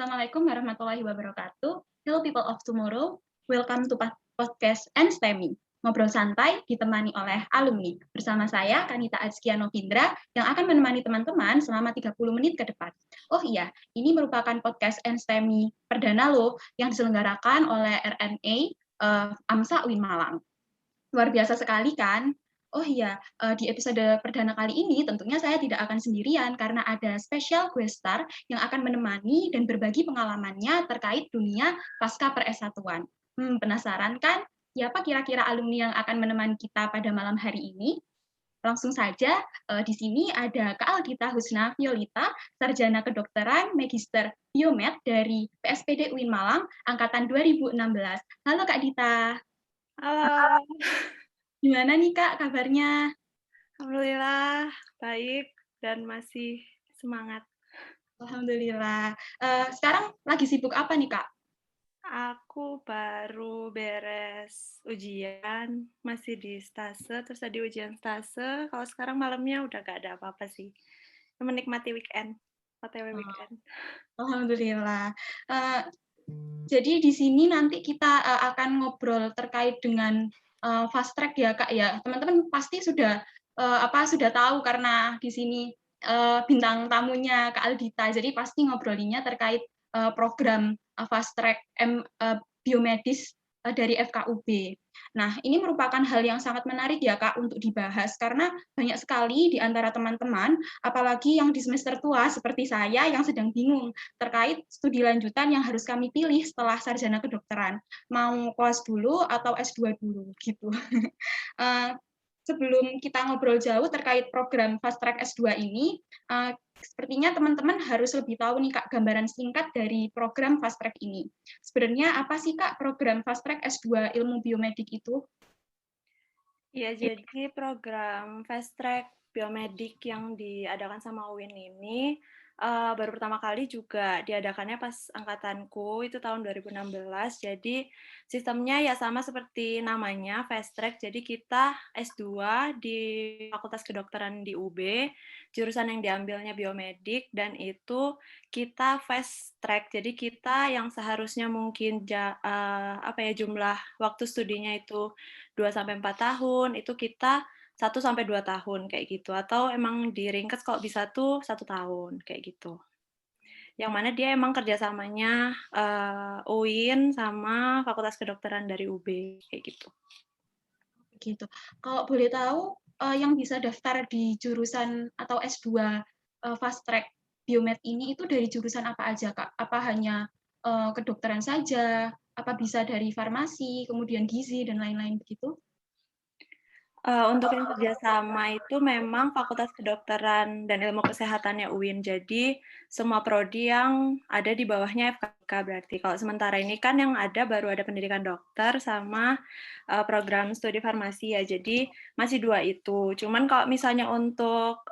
Assalamualaikum warahmatullahi wabarakatuh. Hello people of tomorrow. Welcome to podcast and STEMI. Ngobrol santai ditemani oleh alumni. Bersama saya Kanita Azkia Novindra yang akan menemani teman-teman selama 30 menit ke depan. Oh iya, ini merupakan podcast and STEMI perdana loh yang diselenggarakan oleh RNA AMSA UIN Malang. Luar biasa sekali kan? Oh iya, di episode perdana kali ini tentunya saya tidak akan sendirian karena ada special guest star yang akan menemani dan berbagi pengalamannya terkait dunia pasca per S1-an. Penasaran kan? Siapa kira-kira alumni yang akan menemani kita pada malam hari ini? Langsung saja, di sini ada Kak Aldita Husna Violita, Sarjana Kedokteran Magister Biomed dari PSPD UIN Malang, Angkatan 2016. Halo Kak Dita. Halo. Gimana nih Kak kabarnya? Alhamdulillah baik dan masih semangat. Alhamdulillah. Sekarang lagi sibuk apa nih Kak? Aku baru beres ujian, masih di stase, terus tadi ujian stase, kalau sekarang malamnya udah gak ada apa-apa sih. Menikmati weekend, OTW weekend. Alhamdulillah. Jadi di sini nanti kita akan ngobrol terkait dengan fast track ya Kak ya. Teman-teman pasti sudah sudah tahu karena di sini bintang tamunya Kak Aldita. Jadi pasti ngobrolinya terkait program fast track biomedis dari FKUB. Nah, ini merupakan hal yang sangat menarik ya Kak untuk dibahas karena banyak sekali di antara teman-teman, apalagi yang di semester tua seperti saya yang sedang bingung terkait studi lanjutan yang harus kami pilih setelah sarjana kedokteran. Mau kelas dulu atau S2 dulu gitu. Sebelum kita ngobrol jauh terkait program Fast Track S2 ini, sepertinya teman-teman harus lebih tahu nih Kak gambaran singkat dari program Fast Track ini. Sebenarnya apa sih Kak program Fast Track S2 Ilmu Biomedik itu? Ya, jadi program Fast Track Biomedik yang diadakan sama UIN ini baru pertama kali juga diadakannya pas angkatanku, itu tahun 2016. Jadi sistemnya ya sama seperti namanya, Fast Track. Jadi kita S2 di Fakultas Kedokteran di UB, jurusan yang diambilnya biomedik, dan itu kita Fast Track. Jadi kita yang seharusnya mungkin jumlah waktu studinya itu 2 sampai 4 tahun, itu kita 1 sampai 2 tahun kayak gitu, atau emang diringkas kalau bisa tuh 1 tahun kayak gitu. Yang mana dia emang kerjasamanya UIN sama Fakultas Kedokteran dari UB kayak gitu. Gitu. Kalau boleh tahu yang bisa daftar di jurusan atau S2 Fast Track Biomed ini itu dari jurusan apa aja Kak? Apa hanya kedokteran saja? Apa bisa dari farmasi, kemudian gizi dan lain-lain begitu? Untuk yang kerjasama itu memang Fakultas Kedokteran dan Ilmu Kesehatannya UIN, jadi semua prodi yang ada di bawahnya FKK berarti. Kalau sementara ini kan yang ada baru ada pendidikan dokter sama program studi farmasi ya, jadi masih 2 itu. Cuman kalau misalnya untuk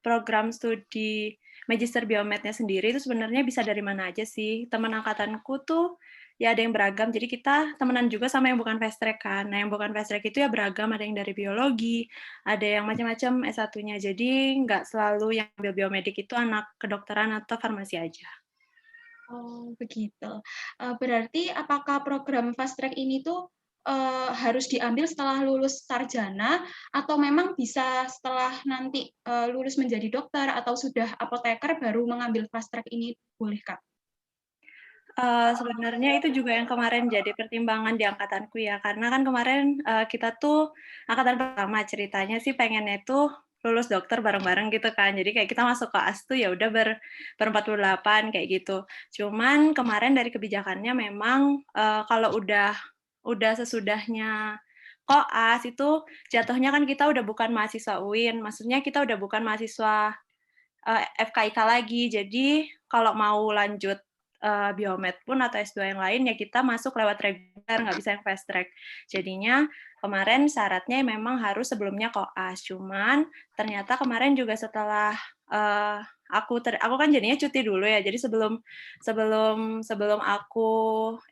program studi Magister Biomednya sendiri itu sebenarnya bisa dari mana aja sih. Teman angkatanku tuh ya ada yang beragam, jadi kita temenan juga sama yang bukan fast track kan. Nah yang bukan fast track itu ya beragam, ada yang dari biologi, ada yang macam-macam S1-nya, jadi nggak selalu yang ambil biomedik itu anak kedokteran atau farmasi aja. Oh, begitu. Berarti apakah program fast track ini tuh harus diambil setelah lulus sarjana atau memang bisa setelah nanti lulus menjadi dokter atau sudah apoteker baru mengambil fast track ini, boleh Kak? Sebenarnya itu juga yang kemarin jadi pertimbangan di angkatanku ya, karena kan kemarin kita tuh angkatan pertama ceritanya sih pengennya tuh lulus dokter bareng-bareng gitu kan. Jadi kayak kita masuk koas tuh ya udah ber 48 kayak gitu. Cuman kemarin dari kebijakannya memang kalau udah sesudahnya koas itu jatuhnya kan kita udah bukan mahasiswa UIN, maksudnya kita udah bukan mahasiswa FKIK lagi. Jadi kalau mau lanjut biomed pun atau S2 yang lain ya kita masuk lewat reguler, nggak bisa yang fast track. Jadinya kemarin syaratnya memang harus sebelumnya koas. Cuman ternyata kemarin juga setelah aku kan jadinya cuti dulu ya. Jadi sebelum aku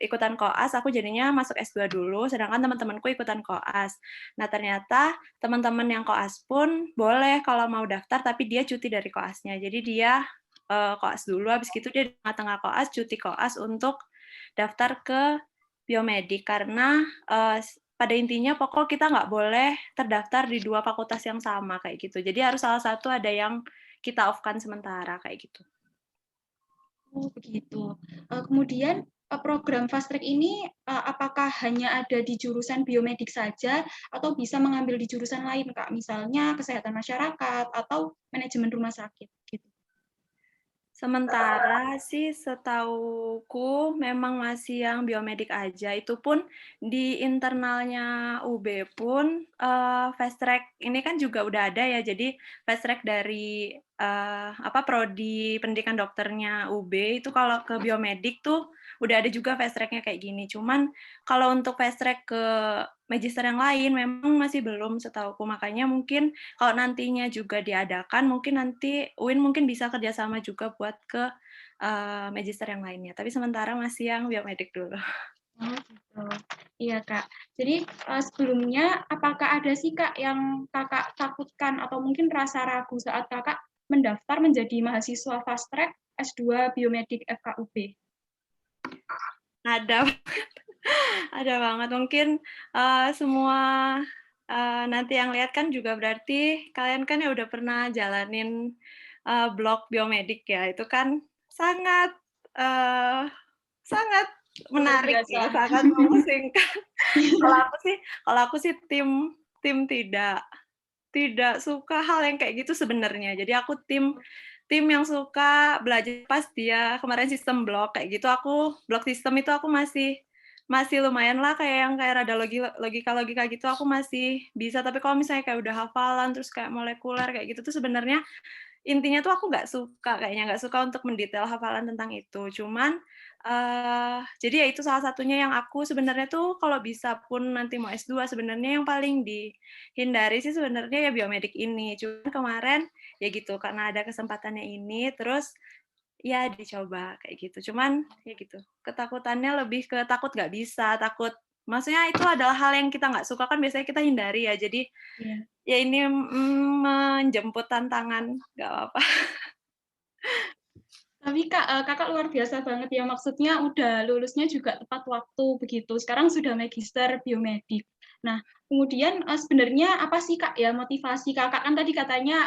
ikutan koas, aku jadinya masuk S2 dulu, sedangkan teman-temanku ikutan koas. Nah, ternyata teman-teman yang koas pun boleh kalau mau daftar, tapi dia cuti dari koasnya. Jadi dia koas dulu, habis gitu dia di tengah-tengah koas, cuti koas untuk daftar ke biomedik. Karena pada intinya pokok kita nggak boleh terdaftar di 2 fakultas yang sama kayak gitu. Jadi harus salah satu ada yang kita off-kan sementara kayak gitu. Oh, begitu. Kemudian program Fast Track ini apakah hanya ada di jurusan biomedik saja atau bisa mengambil di jurusan lain, Kak? Misalnya kesehatan masyarakat atau manajemen rumah sakit gitu. Sementara sih setauku memang masih yang biomedik aja, itu pun di internalnya UB pun, fast track ini kan juga udah ada ya, jadi fast track dari, prodi pendidikan dokternya UB itu kalau ke biomedik tuh udah ada juga fast track-nya kayak gini. Cuman kalau untuk fast track ke magister yang lain memang masih belum setauku, makanya mungkin kalau nantinya juga diadakan, mungkin nanti UIN mungkin bisa kerjasama juga buat ke magister yang lainnya. Tapi sementara masih yang biomedik dulu. Oh, gitu. Iya, Kak. Jadi sebelumnya apakah ada sih, Kak, yang Kakak takutkan atau mungkin rasa ragu saat Kakak mendaftar menjadi mahasiswa Fast Track S2 Biomedik FKUB? Ada, ada banget. Mungkin semua nanti yang lihat kan juga berarti kalian kan ya udah pernah jalanin blog biomedik ya. Itu kan sangat uh, sangat Luar menarik biasa. ya, sangat memusingkan. Kalau aku sih tim tim tidak suka hal yang kayak gitu sebenarnya. Jadi aku tim yang suka belajar pas dia kemarin sistem blok kayak gitu. Aku blok sistem itu aku masih masih lumayan lah kayak yang kayak rada logika gitu aku masih bisa. Tapi kalau misalnya kayak udah hafalan terus kayak molekuler kayak gitu tuh sebenarnya intinya tuh aku nggak suka kayaknya, nggak suka untuk mendetail hafalan tentang itu. Cuman, jadi ya itu salah satunya yang aku sebenarnya tuh kalau bisa pun nanti mau S2 sebenarnya yang paling dihindari sih sebenarnya ya biomedik ini. Cuman kemarin ya gitu, karena ada kesempatannya ini, terus ya dicoba kayak gitu. Cuman ya gitu, ketakutannya lebih ke takut nggak bisa, takut maksudnya itu adalah hal yang kita nggak suka kan biasanya kita hindari ya. Jadi Iya. ya ini menjemput tantangan, nggak apa-apa. Tapi Kak, Kakak luar biasa banget ya, maksudnya udah lulusnya juga tepat waktu begitu. Sekarang sudah magister biomedik. Nah, kemudian sebenarnya apa sih Kak ya motivasi Kakak? Kan tadi katanya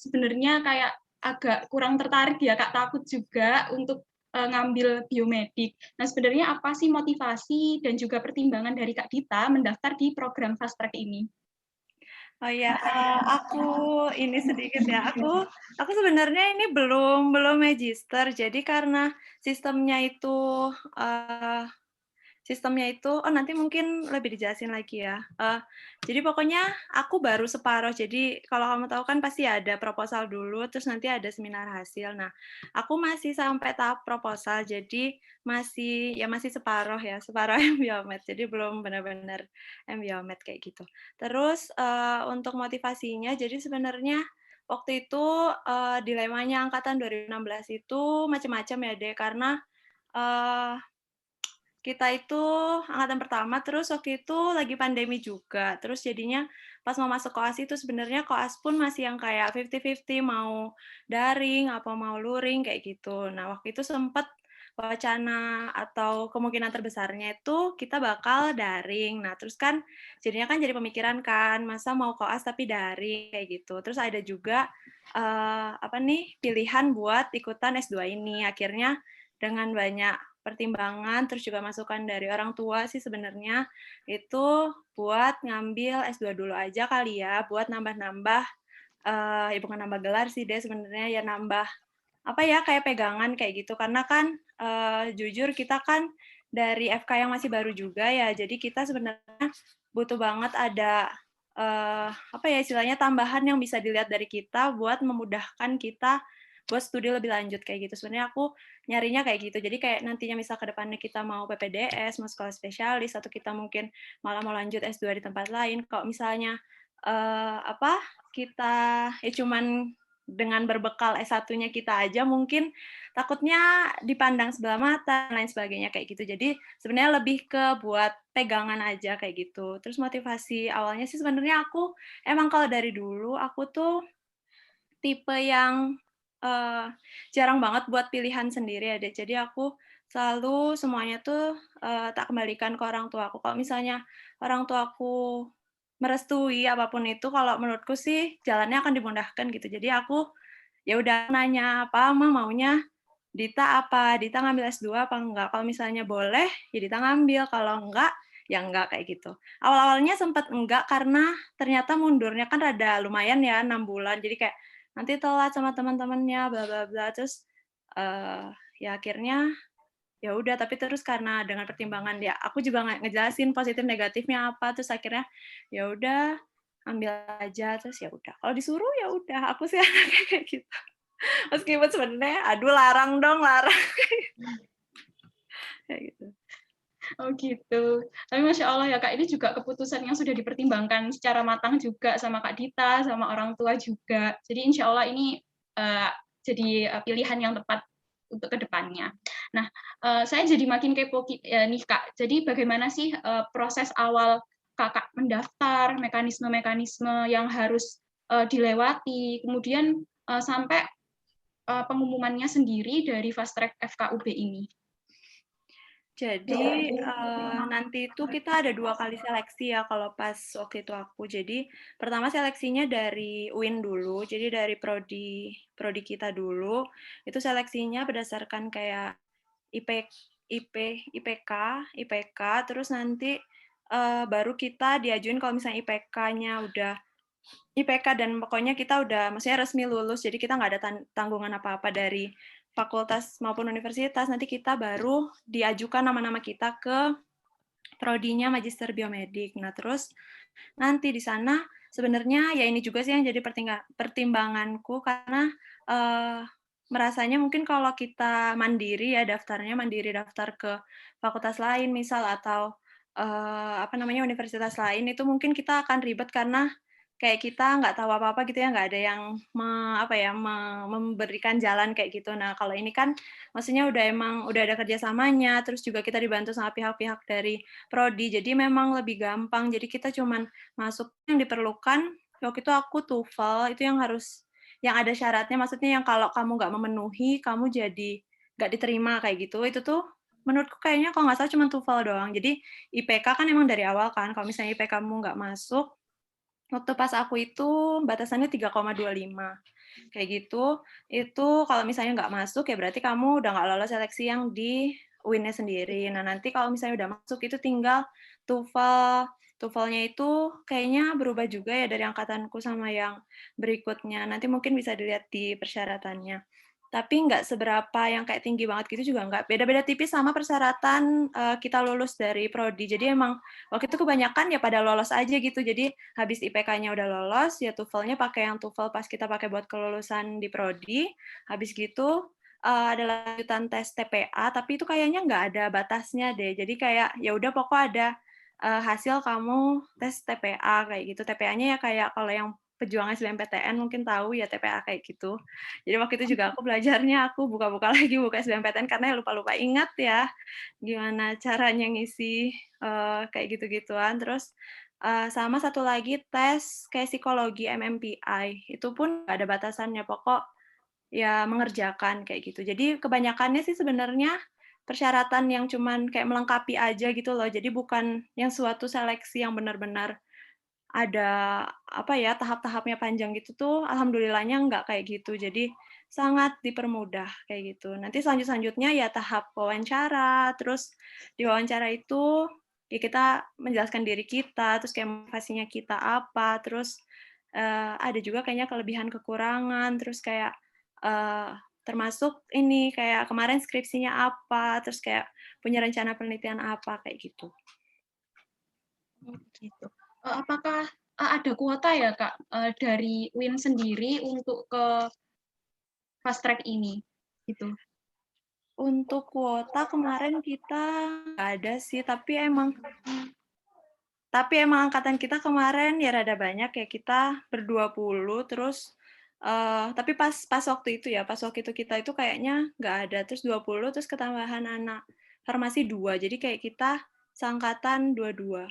sebenarnya kayak agak kurang tertarik ya Kak, takut juga untuk ngambil biomedik. Nah, sebenarnya apa sih motivasi dan juga pertimbangan dari Kak Dita mendaftar di program Fast Track ini? Oh ya, aku ini sedikit ya, aku sebenarnya ini belum magister, jadi karena sistemnya itu, eee sistemnya itu nanti mungkin lebih dijelasin lagi ya. Jadi pokoknya aku baru separuh, jadi kalau kamu tahu kan pasti ada proposal dulu, terus nanti ada seminar hasil. Nah, aku masih sampai tahap proposal, jadi masih separuh ya, separuh biomed, jadi belum benar-benar biomed kayak gitu. Terus, untuk motivasinya, jadi sebenarnya waktu itu, dilemanya angkatan 2016 itu macam-macam ya, Dek, karena, eee kita itu angkatan pertama, terus waktu itu lagi pandemi juga. Terus jadinya pas mau masuk koas itu sebenarnya koas pun masih yang kayak 50-50 mau daring apa mau luring kayak gitu. Nah, waktu itu sempet wacana atau kemungkinan terbesarnya itu kita bakal daring. Nah, terus kan jadinya kan jadi pemikiran kan, masa mau koas tapi daring kayak gitu. Terus ada juga pilihan buat ikutan S2 ini. Akhirnya dengan banyak pertimbangan, terus juga masukan dari orang tua sih sebenarnya, itu buat ngambil S2 dulu aja kali ya, buat nambah-nambah, ya bukan nambah gelar sih deh sebenarnya, ya nambah, kayak pegangan kayak gitu. Karena kan, jujur kita kan dari FK yang masih baru juga ya, jadi kita sebenarnya butuh banget ada, istilahnya tambahan yang bisa dilihat dari kita buat memudahkan kita buat studi lebih lanjut kayak gitu. Sebenarnya aku nyarinya kayak gitu. Jadi kayak nantinya misal ke depannya kita mau PPDS, mau sekolah spesialis, atau kita mungkin malah mau lanjut S2 di tempat lain. Kalau misalnya kita ya cuman dengan berbekal S1-nya kita aja mungkin takutnya dipandang sebelah mata dan lain sebagainya kayak gitu. Jadi sebenarnya lebih ke buat pegangan aja kayak gitu. Terus motivasi awalnya sih sebenarnya aku emang kalau dari dulu aku tuh tipe yang jarang banget buat pilihan sendiri ya, Dek. Jadi aku selalu semuanya tuh, tak kembalikan ke orang tuaku. Kalau misalnya orang tuaku merestui apapun itu, kalau menurutku sih jalannya akan dimudahkan gitu. Jadi aku ya udah nanya, "Pa, Ma maunya Dita apa? Dita ngambil S2 apa enggak?" Kalau misalnya boleh, ya Dita ngambil, kalau enggak, ya enggak, kayak gitu. Awal-awalnya sempet enggak karena ternyata mundurnya kan rada lumayan ya, 6 bulan. Jadi kayak, nanti telat sama teman-temannya, bla bla bla. Terus, ya akhirnya, ya udah, tapi terus karena dengan pertimbangan ya aku juga ngejelasin positif negatifnya apa, terus akhirnya, ya udah ambil aja, terus ya udah. Kalau disuruh, ya udah, aku sih anaknya kayak gitu. Meskipun sebenarnya, aduh larang dong, larang. Kayak gitu. Oh gitu. Tapi Masya Allah ya Kak, ini juga keputusan yang sudah dipertimbangkan secara matang juga sama Kak Dita, sama orang tua juga. Jadi Insya Allah ini jadi pilihan yang tepat untuk kedepannya. Nah, saya jadi makin kepo nih Kak. Jadi bagaimana sih proses awal Kakak mendaftar, mekanisme-mekanisme yang harus dilewati, kemudian sampai pengumumannya sendiri dari Fast Track FKUB ini? Jadi, nanti itu kita ada 2 kali seleksi ya kalau pas waktu itu aku. Jadi, pertama seleksinya dari UIN dulu, jadi dari prodi prodi kita dulu, itu seleksinya berdasarkan kayak IP IP IPK, terus nanti, baru kita diajuin kalau misalnya IPK-nya udah IPK dan pokoknya kita udah maksudnya resmi lulus, jadi kita nggak ada tanggungan apa-apa dari fakultas maupun universitas, nanti kita baru diajukan nama-nama kita ke prodinya Magister Biomedik. Nah, terus nanti di sana sebenarnya ya ini juga sih yang jadi pertimbanganku karena, merasanya mungkin kalau kita mandiri ya daftarnya, mandiri daftar ke fakultas lain misal atau, apa namanya, universitas lain itu mungkin kita akan ribet karena kayak kita nggak tahu apa-apa gitu ya, nggak ada yang apa ya, memberikan jalan kayak gitu. Nah, kalau ini kan maksudnya udah ada kerjasamanya, terus juga kita dibantu sama pihak-pihak dari prodi, jadi memang lebih gampang. Jadi kita cuman masuk yang diperlukan, waktu itu aku TOEFL, itu yang ada syaratnya, maksudnya yang kalau kamu nggak memenuhi, kamu jadi nggak diterima, kayak gitu. Itu tuh menurutku kayaknya kalau nggak salah cuma TOEFL doang. Jadi IPK kan emang dari awal kan, kalau misalnya IPK-mu nggak masuk, waktu pas aku itu batasannya 3,25 kayak gitu. Itu kalau misalnya nggak masuk ya berarti kamu udah nggak lolos seleksi yang di UIN-nya sendiri. Nah, nanti kalau misalnya udah masuk itu tinggal TOEFL. TOEFL-nya itu kayaknya berubah juga ya dari angkatanku sama yang berikutnya. Nanti mungkin bisa dilihat di persyaratannya. Tapi nggak seberapa yang kayak tinggi banget gitu juga nggak. Beda-beda tipis sama persyaratan kita lulus dari prodi. Jadi emang waktu itu kebanyakan ya pada lolos aja gitu. Jadi habis IPK-nya udah lolos, ya TOEFL-nya pakai yang TOEFL pas kita pakai buat kelulusan di prodi. Habis gitu ada lanjutan tes TPA, tapi itu kayaknya nggak ada batasnya deh. Jadi kayak ya udah pokok ada hasil kamu tes TPA kayak gitu. TPA-nya ya kayak kalau yang pejuang SBMPTN mungkin tahu ya TPA kayak gitu. Jadi waktu itu juga aku belajarnya aku buka-buka lagi buka SBMPTN karena lupa-lupa ingat ya gimana caranya ngisi kayak gitu-gituan. Terus sama satu lagi tes kayak psikologi MMPI, itu pun nggak ada batasannya, pokok ya mengerjakan kayak gitu. Jadi kebanyakannya sih sebenarnya persyaratan yang cuman kayak melengkapi aja gitu loh, jadi bukan yang suatu seleksi yang benar-benar ada, apa ya, tahap-tahapnya panjang gitu tuh alhamdulillahnya nggak kayak gitu. Jadi sangat dipermudah kayak gitu. Nanti selanjutnya ya tahap wawancara, terus di wawancara itu ya kita menjelaskan diri kita, terus kayak motivasinya kita apa, terus, ada juga kayaknya kelebihan kekurangan, terus kayak, termasuk ini, kayak kemarin skripsinya apa, terus kayak punya rencana penelitian apa, kayak gitu. Oh, gitu. Apakah ada kuota ya Kak dari UIN sendiri untuk ke fast track ini? Gitu. Untuk kuota kemarin kita nggak ada sih, tapi emang angkatan kita kemarin ya rada banyak ya, kita ber-20 terus, tapi pas pas waktu itu ya, pas waktu itu kita itu kayaknya nggak ada, terus 20 terus ketambahan anak farmasi 2, jadi kayak kita seangkatan 22,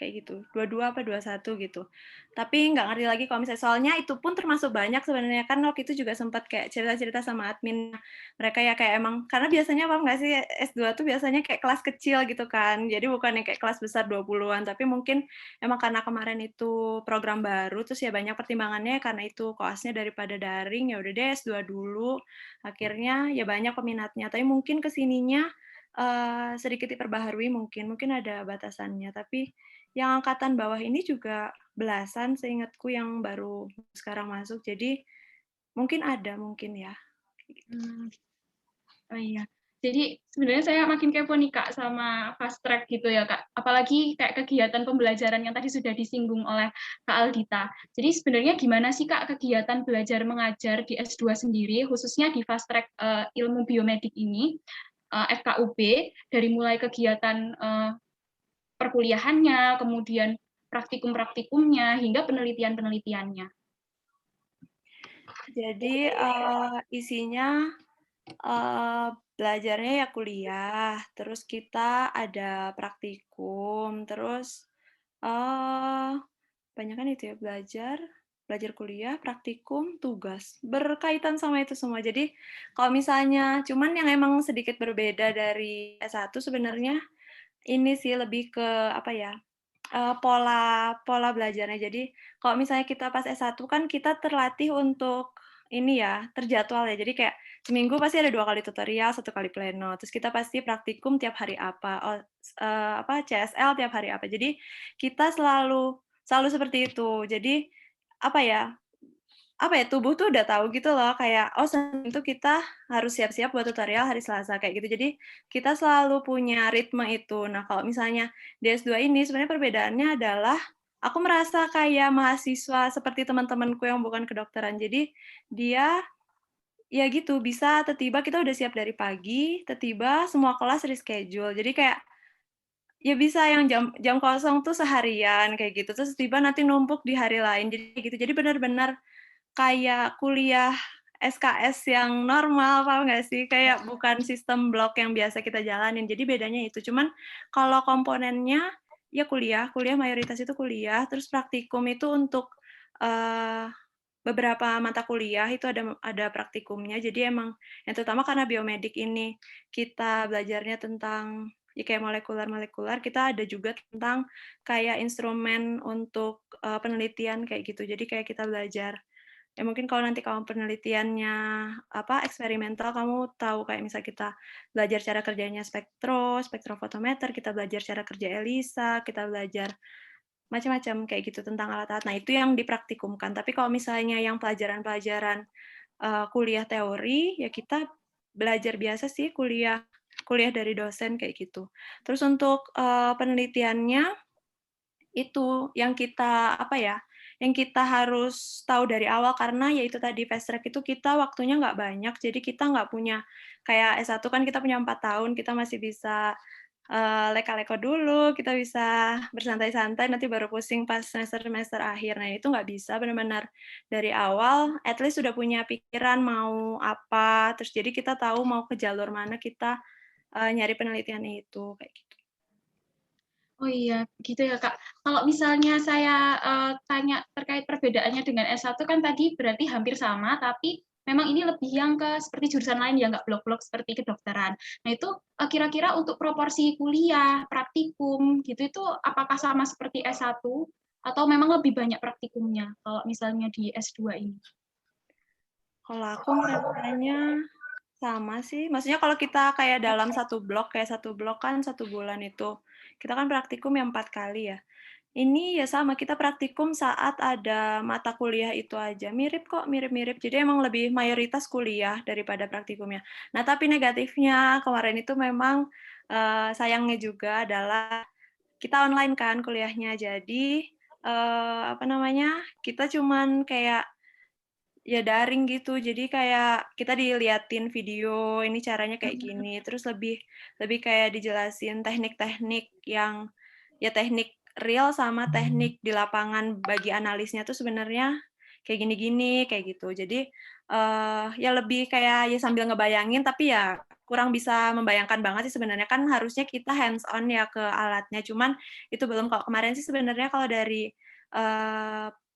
kayak gitu. 22 apa 21 gitu. Tapi nggak ngerti lagi kalau misalnya soalnya itu pun termasuk banyak sebenarnya, kan waktu itu juga sempat kayak cerita-cerita sama admin. Mereka ya kayak emang karena biasanya paham nggak sih, S2 tuh biasanya kayak kelas kecil gitu kan. Jadi bukan yang kayak kelas besar 20-an, tapi mungkin emang karena kemarin itu program baru, terus ya banyak pertimbangannya karena itu koasnya daripada daring, ya udah deh S2 dulu. Akhirnya ya banyak peminatnya, tapi mungkin kesininya sedikit diperbaharui mungkin ada batasannya, tapi yang angkatan bawah ini juga belasan seingatku yang baru sekarang masuk, jadi mungkin ya. Hmm. Oh iya. Jadi sebenarnya saya makin kepo nih Kak sama fast track gitu ya Kak. Apalagi kayak kegiatan pembelajaran yang tadi sudah disinggung oleh Kak Aldita. Jadi sebenarnya gimana sih Kak kegiatan belajar mengajar di S2 sendiri, khususnya di fast track ilmu biomedik ini, FKUB, dari mulai kegiatan perkuliahannya, kemudian praktikum-praktikumnya, hingga penelitian-penelitiannya. Jadi, isinya, belajarnya ya kuliah, terus kita ada praktikum, terus, kebanyakan itu ya, belajar kuliah, praktikum, tugas, berkaitan sama itu semua. Jadi, kalau misalnya cuman yang emang sedikit berbeda dari S1 sebenarnya ini sih lebih ke, apa ya, pola pola belajarnya. Jadi, kalau misalnya kita pas S1 kan kita terlatih untuk ini ya, terjadwal ya. Jadi kayak seminggu pasti ada 2 kali tutorial, 1 kali pleno. Terus kita pasti praktikum tiap hari apa, CSL tiap hari apa. Jadi kita selalu selalu seperti itu. Jadi, apa ya, tubuh tuh udah tahu gitu loh kayak, oh Senin itu kita harus siap-siap buat tutorial hari Selasa, kayak gitu. Jadi, kita selalu punya ritme itu. Nah, kalau misalnya di S2 ini sebenarnya perbedaannya adalah, aku merasa kayak mahasiswa seperti teman-temanku yang bukan kedokteran. Jadi, dia ya gitu, bisa tiba-tiba kita udah siap dari pagi, tiba-tiba semua kelas reschedule. Jadi kayak, ya bisa yang jam jam kosong tuh seharian kayak gitu, terus tiba nanti numpuk di hari lain, jadi gitu. Jadi benar-benar kayak kuliah SKS yang normal, paham nggak sih? Kayak bukan sistem blok yang biasa kita jalanin, jadi bedanya itu. Cuman kalau komponennya, ya kuliah, kuliah mayoritas itu kuliah, terus praktikum itu untuk, eee, beberapa mata kuliah itu ada praktikumnya. Jadi emang yang terutama karena biomedik ini kita belajarnya tentang, ya kayak molekuler-molekuler, kita ada juga tentang kayak instrumen untuk, penelitian kayak gitu. Jadi kayak kita belajar ya mungkin kalau nanti kamu penelitiannya eksperimental, kamu tahu kayak misal kita belajar cara kerjanya spektrofotometer, kita belajar cara kerja ELISA, kita belajar macam-macam kayak gitu tentang alat-alat. Nah, itu yang dipraktikumkan. Tapi kalau misalnya yang pelajaran-pelajaran, kuliah teori, ya kita belajar biasa sih kuliah kuliah dari dosen kayak gitu. Terus untuk, penelitiannya itu yang kita, yang kita harus tahu dari awal karena ya itu tadi fast track itu kita waktunya nggak banyak, jadi kita nggak punya kayak S1 kan kita punya 4 tahun, kita masih bisa, leka-leko dulu, kita bisa bersantai-santai, nanti baru pusing pas semester-semester akhir. Nah, itu nggak bisa, benar-benar dari awal at least sudah punya pikiran mau apa, terus jadi kita tahu mau ke jalur mana kita, nyari penelitiannya itu, kayak gitu. Oh iya, gitu ya Kak. Kalau misalnya saya tanya terkait perbedaannya dengan S1 kan tadi berarti hampir sama, tapi memang ini lebih yang ke seperti jurusan lain ya, nggak blok-blok seperti kedokteran. Nah itu kira-kira untuk proporsi kuliah, praktikum gitu itu apakah sama seperti S1 atau memang lebih banyak praktikumnya kalau misalnya di S2 ini? Kalau aku ngerasanya sama sih, maksudnya kalau kita kayak dalam satu blok kan 1 bulan itu, kita kan praktikum yang 4 kali ya. Ini ya sama, kita praktikum saat ada mata kuliah itu aja, mirip kok, mirip-mirip. Jadi emang lebih mayoritas kuliah daripada praktikumnya. Nah, tapi negatifnya kemarin itu memang, sayangnya juga adalah kita online kan kuliahnya. Jadi, kita cuman kayak ya daring gitu, jadi kayak kita diliatin video, ini caranya kayak gini, terus lebih lebih kayak dijelasin teknik-teknik yang ya teknik real sama teknik di lapangan bagi analisnya tuh sebenarnya kayak gini-gini, kayak gitu. Jadi, ya lebih kayak ya sambil ngebayangin, tapi ya kurang bisa membayangkan banget sih sebenarnya, kan harusnya kita hands on ya ke alatnya, cuman itu belum. Kalau kemarin sih sebenarnya kalau dari,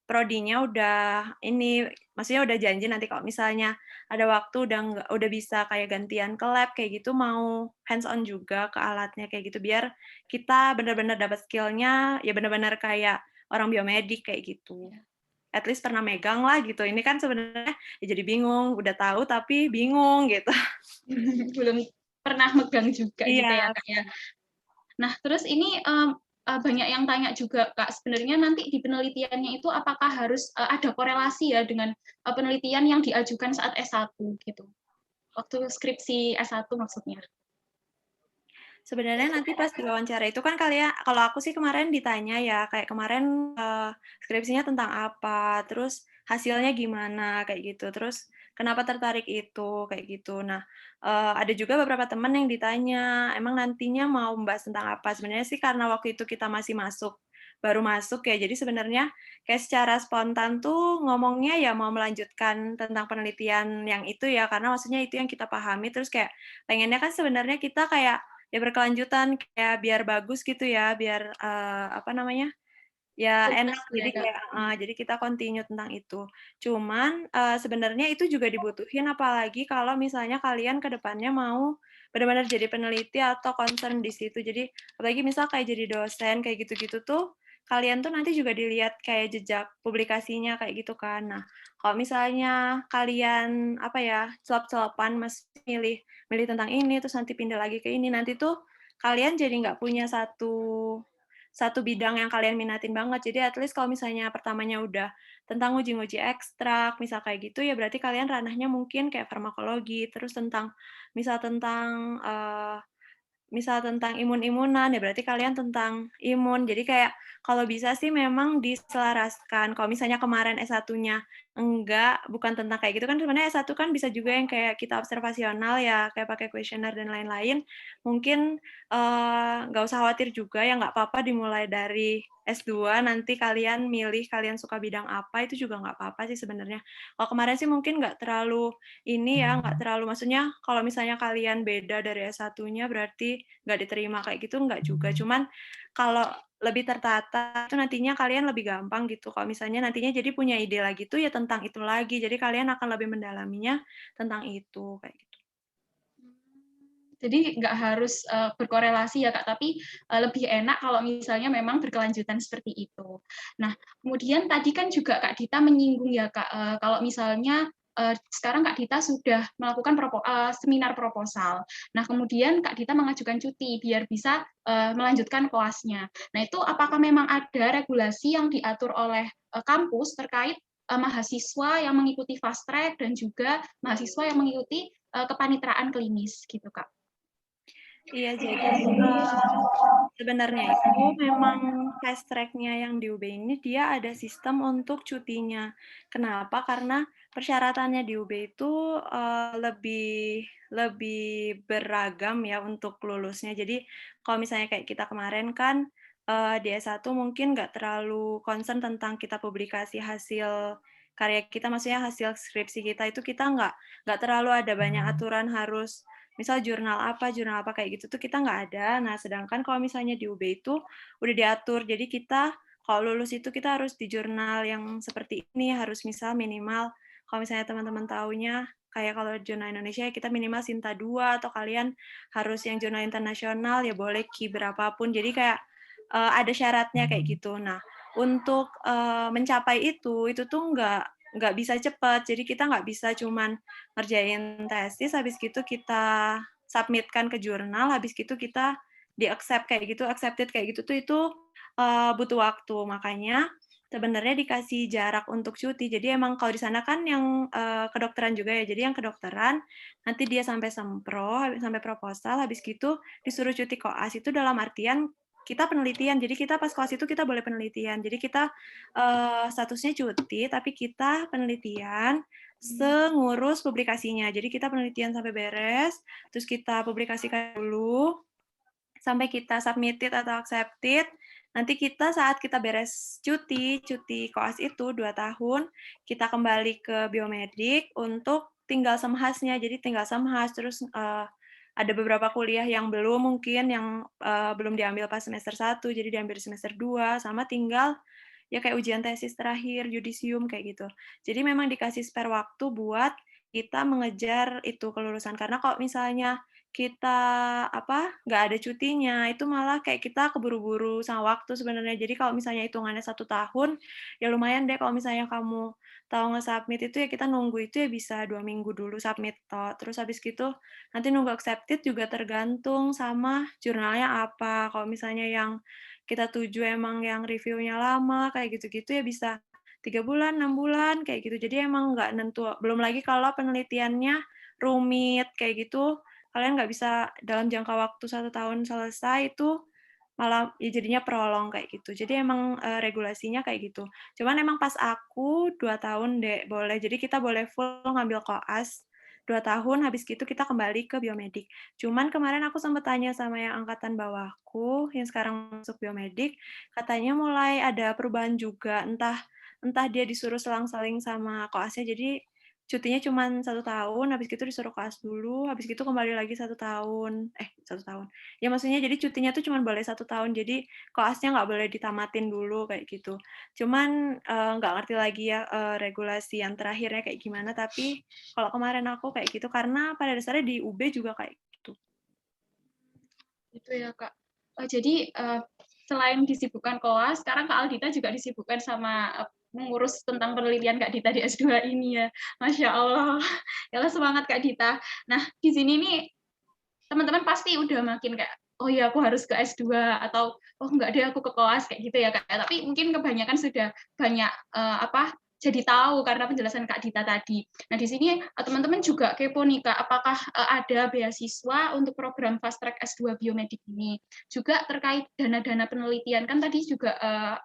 prodinya udah ini, maksudnya udah janji nanti kalau misalnya ada waktu udah bisa kayak gantian ke lab kayak gitu, mau hands on juga ke alatnya kayak gitu, biar kita bener-bener dapat skill-nya, ya bener-bener kayak orang biomedik kayak gitu. At least pernah megang lah gitu, ini kan sebenarnya ya jadi bingung, udah tahu tapi bingung gitu. Belum pernah megang juga gitu Iya. ya, Kak, ya. Nah, terus ini, banyak yang tanya juga, Kak, sebenarnya nanti di penelitiannya itu apakah harus, ada korelasi ya dengan, penelitian yang diajukan saat S1 gitu? Waktu skripsi S1 maksudnya. Sebenarnya nanti pas diwawancara itu kan kalau aku sih kemarin ditanya ya, kayak kemarin, skripsinya tentang apa, terus hasilnya gimana, kayak gitu, terus kenapa tertarik itu, kayak gitu. Nah, ada juga beberapa teman yang ditanya, "Emang nantinya mau membahas tentang apa?" Sebenarnya sih karena waktu itu kita masih baru masuk ya, jadi sebenarnya kayak secara spontan tuh ngomongnya ya mau melanjutkan tentang penelitian yang itu ya, karena maksudnya itu yang kita pahami, terus kayak pengennya kan sebenarnya kita kayak ya berkelanjutan, kayak biar bagus gitu ya, biar, apa namanya, ya enak, Tuntas ya, jadi Kak? kayak jadi kita continue tentang itu. Cuman, sebenarnya itu juga dibutuhin apalagi kalau misalnya kalian ke depannya mau benar-benar jadi peneliti atau concern di situ. Jadi apalagi misal kayak jadi dosen, kayak gitu-gitu tuh, kalian tuh nanti juga dilihat kayak jejak publikasinya, kayak gitu kan. Nah, kalau misalnya kalian, apa ya, celap-celapan milih milih tentang ini, terus nanti pindah lagi ke ini, nanti tuh kalian jadi nggak punya satu satu bidang yang kalian minatin banget. Jadi at least kalau misalnya pertamanya udah tentang nguji-nguji ekstrak, misal kayak gitu, ya berarti kalian ranahnya mungkin kayak farmakologi, terus misal tentang imun-imunan, ya berarti kalian tentang imun. Jadi kayak kalau bisa sih memang diselaraskan. Kalau misalnya kemarin S1-nya bukan tentang kayak gitu kan sebenarnya S1 kan bisa juga yang kayak kita observasional ya, kayak pakai kuesioner dan lain-lain. Mungkin, nggak usah khawatir juga ya, nggak apa-apa dimulai dari S2, nanti kalian milih kalian suka bidang apa, itu juga nggak apa-apa sih sebenarnya. Kalau kemarin sih mungkin nggak terlalu ini ya, nggak terlalu maksudnya kalau misalnya kalian beda dari S1-nya berarti nggak diterima kayak gitu, nggak juga. Cuman kalau lebih tertata itu nantinya kalian lebih gampang gitu. Kalau misalnya nantinya jadi punya ide lagi tuh ya tentang itu lagi. Jadi kalian akan lebih mendalaminya tentang itu, kayak gitu. Jadi nggak harus, berkorelasi ya, Kak, tapi, lebih enak kalau misalnya memang berkelanjutan seperti itu. Nah, kemudian tadi kan juga Kak Dita menyinggung ya, Kak, kalau misalnya, sekarang Kak Dita sudah melakukan seminar proposal. Nah, kemudian Kak Dita mengajukan cuti biar bisa, melanjutkan koasnya. Nah, itu apakah memang ada regulasi yang diatur oleh, kampus terkait, mahasiswa yang mengikuti fast track dan juga mahasiswa yang mengikuti, kepanitraan klinis gitu, Kak? Iya, jadi, sebenarnya itu memang fast track-nya yang di UB ini dia ada sistem untuk cutinya. Kenapa? Karena persyaratannya di UB itu, lebih lebih beragam ya untuk lulusnya. Jadi kalau misalnya kayak kita kemarin kan, di S1 mungkin nggak terlalu concern tentang kita publikasi hasil karya kita, maksudnya hasil skripsi kita itu kita nggak terlalu ada banyak aturan harus misal jurnal apa kayak gitu tuh kita nggak ada. Nah, sedangkan kalau misalnya di UB itu udah diatur. Jadi kita kalau lulus itu kita harus di jurnal yang seperti ini, harus misal minimal kalau misalnya teman-teman taunya kayak kalau jurnal Indonesia kita minimal Sinta 2 atau kalian harus yang jurnal internasional ya boleh Q berapapun. Jadi kayak ada syaratnya kayak gitu. Nah, untuk mencapai itu tuh nggak bisa cepat. Jadi kita nggak bisa cuman ngerjain tesis, habis gitu kita submitkan ke jurnal, habis gitu kita di-accept kayak gitu, accepted kayak gitu tuh itu butuh waktu. Makanya sebenarnya dikasih jarak untuk cuti. Jadi emang kalau di sana kan yang kedokteran juga ya. Jadi yang kedokteran nanti dia sampai sempro, sampai proposal, habis gitu disuruh cuti koas itu dalam artian kita penelitian. Jadi kita pas koas itu kita boleh penelitian. Jadi kita statusnya cuti, tapi kita penelitian sengurus publikasinya. Jadi kita penelitian sampai beres, terus kita publikasikan dulu, sampai kita submitted atau accepted. Nanti kita saat kita beres cuti koas itu 2 tahun, kita kembali ke biomedik untuk tinggal semhasnya. Jadi tinggal semhas, terus ada beberapa kuliah yang belum mungkin, yang, belum diambil pas semester 1 jadi diambil di semester 2 sama tinggal ya kayak ujian tesis terakhir, yudisium, kayak gitu. Jadi memang dikasih spare waktu buat kita mengejar itu kelulusan, karena kalau misalnya kita, nggak ada cutinya, itu malah kayak kita keburu-buru sama waktu sebenarnya. Jadi kalau misalnya hitungannya 1 tahun, ya lumayan deh kalau misalnya kamu tahu nge-submit itu ya kita nunggu itu ya bisa 2 minggu dulu submit toh. Terus habis gitu nanti nunggu accepted juga tergantung sama jurnalnya apa. Kalau misalnya yang kita tuju emang yang reviewnya lama, kayak gitu-gitu ya bisa 3 bulan, 6 bulan, kayak gitu. Jadi emang nggak nentu. Belum lagi kalau penelitiannya rumit, kayak gitu, kalian nggak bisa dalam jangka waktu 1 tahun selesai, itu malah ya jadinya prolong, kayak gitu. Jadi emang, regulasinya kayak gitu. Cuman emang pas aku 2 tahun deh boleh, jadi kita boleh full ngambil koas 2 tahun, habis gitu kita kembali ke biomedik. Cuman kemarin aku sempet tanya sama yang angkatan bawahku, yang sekarang masuk biomedik, katanya mulai ada perubahan juga, entah entah dia disuruh selang-seling sama koasnya, jadi cutinya cuman 1 tahun, habis gitu disuruh koas dulu, habis gitu kembali lagi 1 tahun, 1 tahun. Ya maksudnya jadi cutinya tuh cuman boleh 1 tahun, jadi koasnya nggak boleh ditamatin dulu, kayak gitu. Cuman, nggak ngerti lagi ya, regulasi yang terakhirnya kayak gimana, tapi kalau kemarin aku kayak gitu, karena pada dasarnya di UB juga kayak gitu. Itu ya, Kak. Jadi, selain disibukkan koas, sekarang Kak Aldita juga disibukkan sama, mengurus tentang penelitian Kak Dita di S2 ini ya. Masya Allah. Ya Allah, semangat Kak Dita. Nah, di sini nih teman-teman pasti udah makin kayak, "Oh ya aku harus ke S2," atau, "Oh enggak deh aku ke koas," kayak gitu ya, Kak. Tapi mungkin kebanyakan sudah banyak, jadi tahu karena penjelasan Kak Dita tadi. Nah, di sini, teman-teman juga kepo nih, Kak, apakah, ada beasiswa untuk program fast track S2 biomedik ini? Juga terkait dana-dana penelitian, kan tadi juga,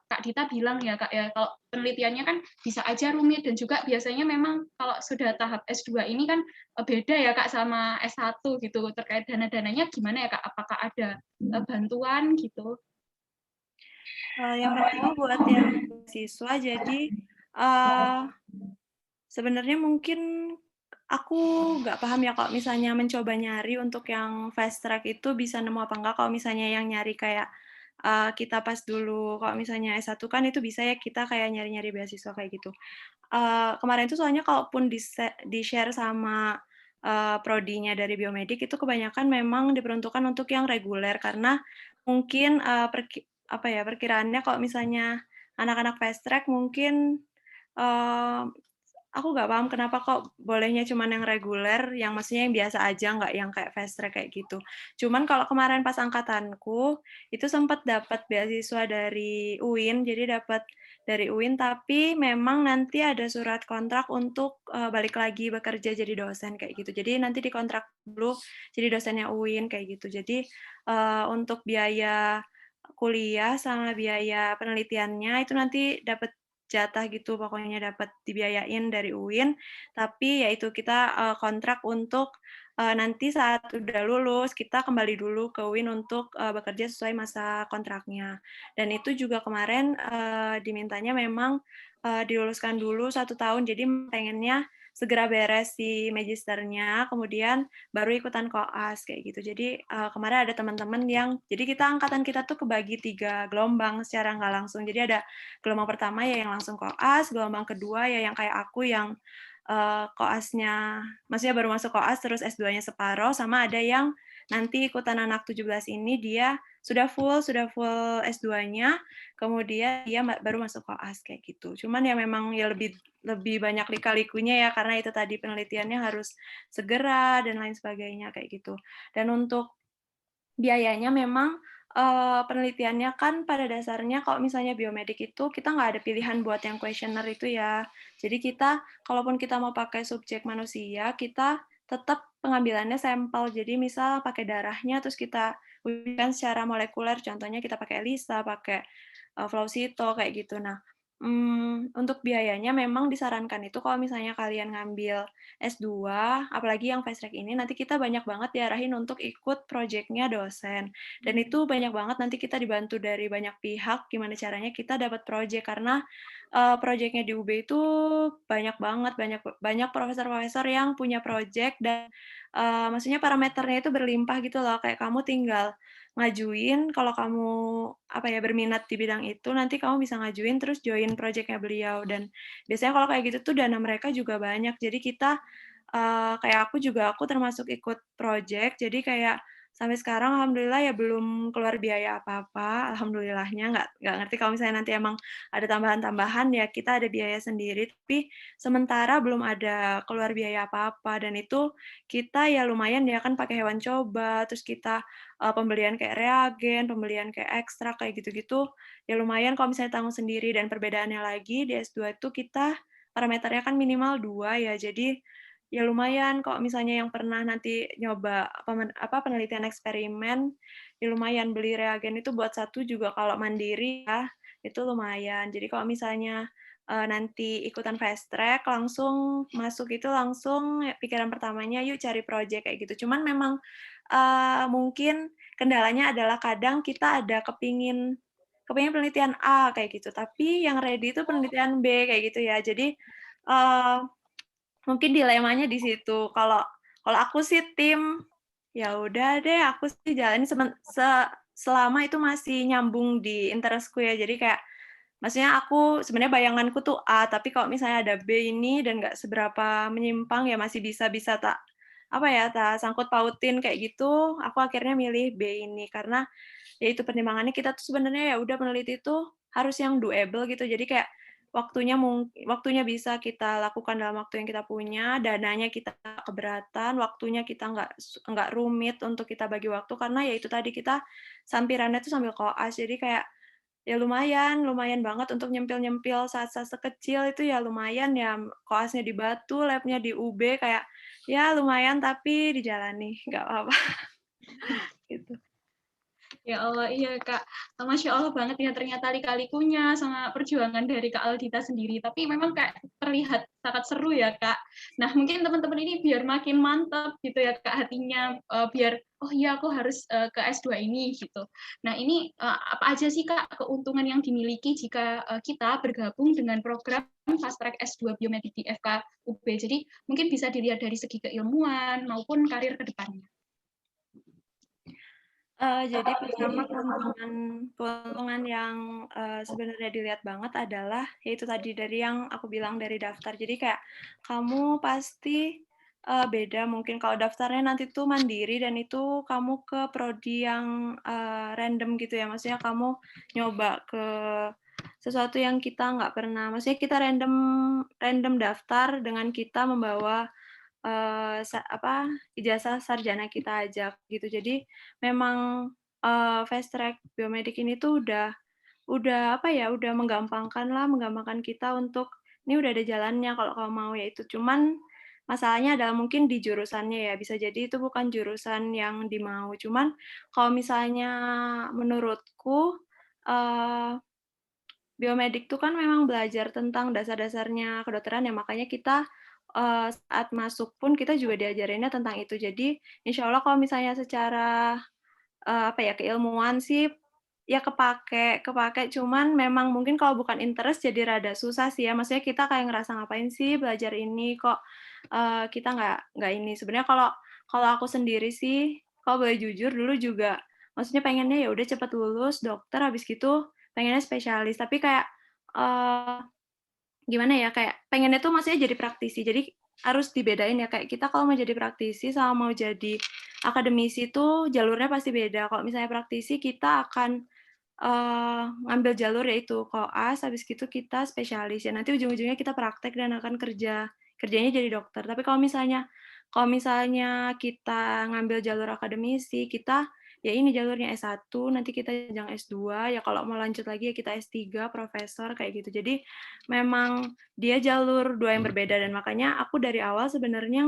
Kak Dita bilang ya, Kak, ya, kalau penelitiannya kan bisa aja rumit dan juga biasanya memang kalau sudah tahap S2 ini kan beda ya Kak sama S1 gitu, terkait dana-dananya gimana ya Kak? Apakah ada, bantuan gitu? Yang pertama buat yang siswa, jadi, eee, sebenarnya mungkin aku nggak paham ya kalau misalnya mencoba nyari untuk yang fast track itu bisa nemu apa enggak, kalau misalnya yang nyari kayak, kita pas dulu kalau misalnya S1 kan itu bisa ya kita kayak nyari-nyari beasiswa kayak gitu. Kemarin itu soalnya kalaupun di-share sama, prodinya dari biomedik itu kebanyakan memang diperuntukkan untuk yang reguler karena mungkin, perkiraannya kalau misalnya anak-anak fast track mungkin, eee, aku nggak paham kenapa kok bolehnya cuman yang reguler, yang maksudnya yang biasa aja, nggak yang kayak fast track kayak gitu. Cuman kalau kemarin pas angkatanku, itu sempet dapat beasiswa dari UIN, jadi dapat dari UIN, tapi memang nanti ada surat kontrak untuk, balik lagi bekerja jadi dosen, kayak gitu. Jadi nanti dikontrak dulu jadi dosennya UIN, kayak gitu. Jadi, untuk biaya kuliah sama biaya penelitiannya itu nanti dapat jatah gitu, pokoknya dapat dibiayain dari UIN, tapi ya itu kita, kontrak untuk, nanti saat udah lulus, kita kembali dulu ke UIN untuk, bekerja sesuai masa kontraknya. Dan itu juga kemarin, dimintanya memang, diluluskan dulu 1 tahun, jadi pengennya segera beres si magisternya, kemudian baru ikutan koas, kayak gitu. Jadi, kemarin ada teman-teman yang jadi angkatan kita tuh kebagi 3 gelombang secara nggak langsung. Jadi ada gelombang pertama ya yang langsung koas, gelombang kedua ya yang kayak aku yang, koasnya maksudnya baru masuk koas terus S2-nya separuh, sama ada yang nanti ikutan anak 17 ini dia sudah full S2-nya, kemudian dia baru masuk koas, kayak gitu. Cuman ya memang ya lebih lebih banyak lika-likunya ya, karena itu tadi penelitiannya harus segera dan lain sebagainya, kayak gitu. Dan untuk biayanya memang, penelitiannya kan pada dasarnya kalau misalnya biomedik itu kita nggak ada pilihan buat yang kuesioner itu ya. Jadi kita kalaupun kita mau pakai subjek manusia, kita tetap pengambilannya sampel. Jadi misal pakai darahnya terus kita ujikan secara molekuler, contohnya kita pakai ELISA, pakai, flow cyto, kayak gitu. Nah, untuk biayanya memang disarankan itu kalau misalnya kalian ngambil S2, apalagi yang fast track ini, nanti kita banyak banget diarahin untuk ikut projeknya dosen. Dan itu banyak banget nanti kita dibantu dari banyak pihak, gimana caranya kita dapat project. Karena Projeknya di UB itu banyak banget, banyak banyak profesor-profesor yang punya project dan, maksudnya parameternya itu berlimpah gitu loh, kayak kamu tinggal ngajuin kalau kamu, apa ya, berminat di bidang itu, nanti kamu bisa ngajuin terus join projeknya beliau dan biasanya kalau kayak gitu tuh dana mereka juga banyak. Jadi kita, kayak aku termasuk ikut project, jadi kayak sampai sekarang alhamdulillah ya belum keluar biaya apa-apa, alhamdulillahnya, nggak ngerti kalau misalnya nanti emang ada tambahan-tambahan ya kita ada biaya sendiri, tapi sementara belum ada keluar biaya apa-apa dan itu kita ya lumayan ya kan pakai hewan coba, terus kita, pembelian kayak reagen, pembelian kayak ekstrak, kayak gitu-gitu, ya lumayan kalau misalnya tanggung sendiri dan perbedaannya lagi di S2 itu kita parameternya kan minimal 2 ya, jadi ya lumayan kalau misalnya yang pernah nanti nyoba penelitian eksperimen, ya lumayan beli reagen itu buat satu juga kalau mandiri ya, itu lumayan. Jadi kalau misalnya, nanti ikutan fast track langsung masuk itu langsung ya pikiran pertamanya, "Yuk cari project," kayak gitu. Cuman memang, mungkin kendalanya adalah kadang kita ada kepingin kepingin penelitian A kayak gitu, tapi yang ready itu penelitian B kayak gitu ya. Jadi, eee, mungkin dilemanya di situ. Kalau kalau aku sih tim, ya udah deh aku sih jalanin selama itu masih nyambung di interest-ku ya. Jadi kayak maksudnya aku sebenarnya bayanganku tuh A, tapi kalau misalnya ada B ini dan nggak seberapa menyimpang ya masih bisa tak apa ya, tak sangkut pautin kayak gitu, aku akhirnya milih B ini. Karena ya itu pertimbangannya kita tuh sebenarnya ya udah peneliti tuh harus yang doable gitu. Jadi kayak waktunya bisa kita lakukan dalam waktu yang kita punya, dananya kita keberatan, waktunya kita nggak rumit untuk kita bagi waktu karena ya itu tadi kita sampirannya tuh sambil koas. Jadi kayak ya lumayan lumayan banget untuk nyempil-nyempil saat-saat sekecil itu ya lumayan ya, koasnya di Batu, labnya di UB kayak ya lumayan tapi dijalani, nggak apa-apa gitu. Ya Allah, iya Kak. Masya Allah banget ya ternyata lika-likunya sama perjuangan dari Kak Aldita sendiri. Tapi memang kayak terlihat sangat seru ya Kak. Nah mungkin teman-teman ini biar makin mantap gitu ya Kak hatinya, biar oh iya aku harus ke S2 ini gitu. Nah ini apa aja sih Kak keuntungan yang dimiliki jika kita bergabung dengan program Fast Track S2 Biomedik di FK UB. Jadi mungkin bisa dilihat dari segi keilmuan maupun karir ke depannya. Jadi pertama keuntungan yang, sebenarnya dilihat banget adalah, ya itu tadi dari yang aku bilang dari daftar. Jadi kayak kamu pasti, beda mungkin kalau daftarnya nanti tuh mandiri dan itu kamu ke prodi yang, random gitu ya, maksudnya kamu nyoba ke sesuatu yang kita nggak pernah maksudnya kita random random daftar dengan kita membawa, ijazah sarjana kita aja gitu. Jadi memang, fast track biomedik ini tuh udah apa ya, udah menggampangkan kita untuk, "Ini udah ada jalannya kalau kamu mau," ya itu. Cuman masalahnya adalah mungkin di jurusannya ya, bisa jadi itu bukan jurusan yang dimau. Cuman kalau misalnya menurutku, eee, biomedik tuh kan memang belajar tentang dasar-dasarnya kedokteran ya, makanya kita, saat masuk pun kita juga diajarinnya tentang itu. Jadi, insya Allah kalau misalnya secara apa ya, keilmuan sih, ya kepake kepake, cuman memang mungkin kalau bukan interest jadi rada susah sih ya, maksudnya kita kayak ngerasa, "Ngapain sih belajar ini, kok, kita nggak ini." Sebenarnya kalau kalau aku sendiri sih, kalau boleh jujur dulu juga maksudnya pengennya ya udah cepet lulus dokter, habis gitu pengennya spesialis, tapi kayak, eee gimana ya, kayak pengennya tuh maksudnya jadi praktisi. Jadi harus dibedain ya, kayak kita kalau mau jadi praktisi sama mau jadi akademisi tuh jalurnya pasti beda. Kalau misalnya praktisi kita akan, ngambil jalur yaitu koas, habis gitu kita spesialis, ya nanti ujung-ujungnya kita praktek dan akan kerjanya jadi dokter. Tapi kalau misalnya kita ngambil jalur akademisi, kita ya ini jalurnya S1, nanti kita jenjang S2, ya kalau mau lanjut lagi ya kita S3, profesor, kayak gitu. Jadi memang dia jalur 2 yang berbeda dan makanya aku dari awal sebenarnya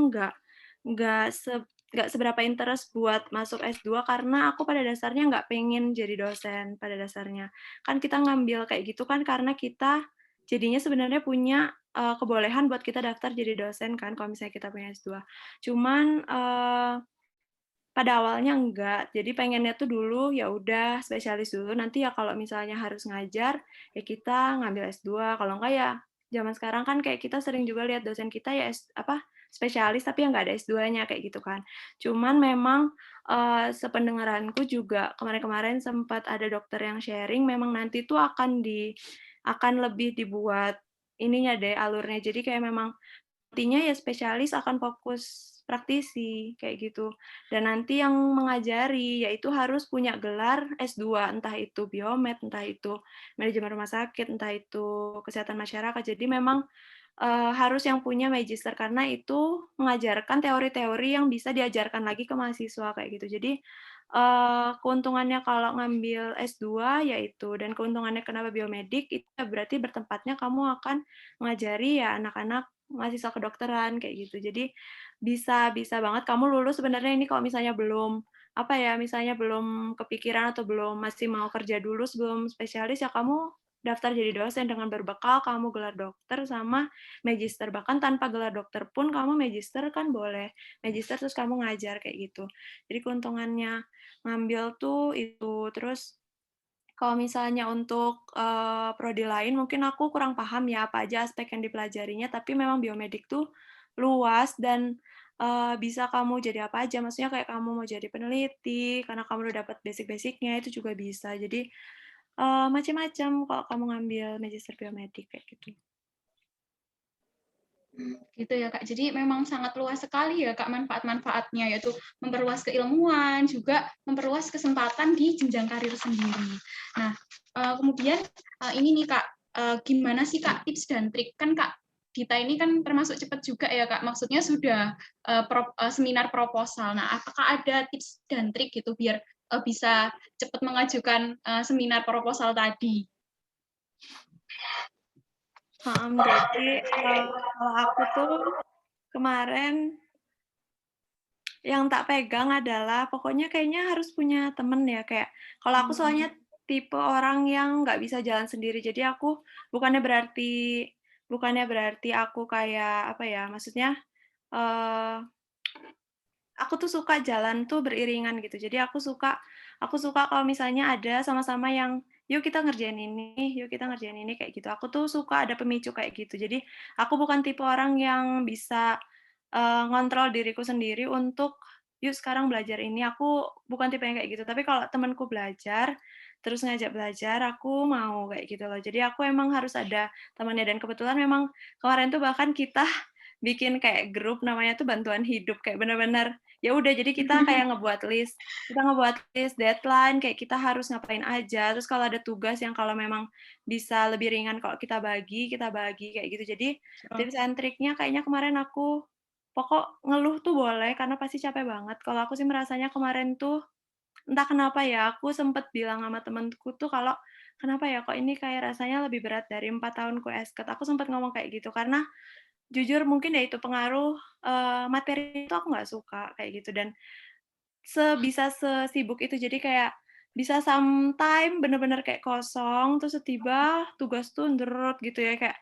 nggak se nggak seberapa interest buat masuk S2 karena aku pada dasarnya nggak pengen jadi dosen pada dasarnya. Kan kita ngambil kayak gitu kan karena kita jadinya sebenarnya punya, kebolehan buat kita daftar jadi dosen kan kalau misalnya kita punya S2. Cuman, Pada awalnya enggak, jadi pengennya tuh dulu ya udah spesialis dulu, nanti ya kalau misalnya harus ngajar, ya kita ngambil S2, kalau enggak ya zaman sekarang kan kayak kita sering juga lihat dosen kita ya spesialis tapi yang nggak ada S2-nya kayak gitu kan. Cuman memang, sependengaranku juga kemarin-kemarin sempat ada dokter yang sharing memang nanti tuh akan lebih dibuat ininya deh, alurnya. Jadi kayak memang nantinya ya spesialis akan fokus praktisi, kayak gitu. Dan nanti yang mengajari, yaitu harus punya gelar S2, entah itu biomed, entah itu manajemen rumah sakit, entah itu kesehatan masyarakat. Jadi memang, harus yang punya magister, karena itu mengajarkan teori-teori yang bisa diajarkan lagi ke mahasiswa, kayak gitu. Jadi, keuntungannya kalau ngambil S2 yaitu dan keuntungannya kenapa biomedik, itu ya berarti bertempatnya kamu akan mengajari ya anak-anak mahasiswa kedokteran, kayak gitu. Jadi bisa bisa banget kamu lulus sebenarnya ini kalau misalnya belum, apa ya, misalnya belum kepikiran atau masih mau kerja dulu sebelum spesialis, ya kamu daftar jadi dosen dengan berbekal kamu gelar dokter sama magister. Bahkan tanpa gelar dokter pun kamu magister kan boleh. Magister terus kamu ngajar, kayak gitu. Jadi keuntungannya ngambil tuh itu. Terus kalau misalnya untuk, prodi lain mungkin aku kurang paham ya apa aja aspek yang dipelajarinya, tapi memang biomedik tuh luas dan, bisa kamu jadi apa aja, maksudnya kayak kamu mau jadi peneliti, karena kamu udah dapat basic-basic-nya itu juga bisa. Jadi, macem-macem kalau kamu ngambil magister biomedik, kayak gitu. Gitu ya Kak. Jadi memang sangat luas sekali ya Kak manfaat-manfaatnya, yaitu memperluas keilmuan, juga memperluas kesempatan di jenjang karir sendiri. Nah, kemudian ini nih Kak, gimana sih Kak tips dan trik? Kan Kak kita ini kan termasuk cepat juga ya Kak, maksudnya sudah seminar proposal. Nah, apakah ada tips dan trik gitu biar bisa cepat mengajukan seminar proposal tadi? Jadi, kalau aku tuh kemarin yang tak pegang adalah pokoknya kayaknya harus punya temen ya, kayak kalau aku soalnya tipe orang yang nggak bisa jalan sendiri. Jadi aku bukannya berarti bukannya berarti aku kayak, apa ya, maksudnya, eee, aku tuh suka jalan tuh beriringan gitu. Jadi aku suka kalau misalnya ada sama-sama yang, "Yuk kita ngerjain ini yuk kita ngerjain ini," kayak gitu. Aku tuh suka ada pemicu kayak gitu. Jadi aku bukan tipe orang yang bisa, ngontrol diriku sendiri untuk, "Yuk sekarang belajar ini," aku bukan tipe yang kayak gitu. Tapi kalau temenku belajar, terus ngajak belajar, aku mau kayak gitu loh. Jadi aku emang harus ada temannya dan kebetulan memang kemarin tuh bahkan kita bikin kayak grup namanya tuh bantuan hidup, kayak bener-bener ya udah jadi kita kayak ngebuat list deadline, kayak kita harus ngapain aja, terus kalau ada tugas yang kalau memang bisa lebih ringan kalau kita bagi kayak gitu. Jadi tips and triknya kayaknya kemarin aku pokok ngeluh tuh boleh karena pasti capek banget. Kalau aku sih merasanya kemarin tuh entah kenapa ya, aku sempet bilang sama temenku tuh kalau, "Kenapa ya kok ini kayak rasanya lebih berat dari 4 tahunku Esket." Aku sempet ngomong kayak gitu karena jujur mungkin ya itu pengaruh, materi itu aku nggak suka kayak gitu dan sesibuk itu. Jadi kayak bisa sometime bener-bener kayak kosong, terus tiba-tiba tugas tuh nderet gitu ya, kayak,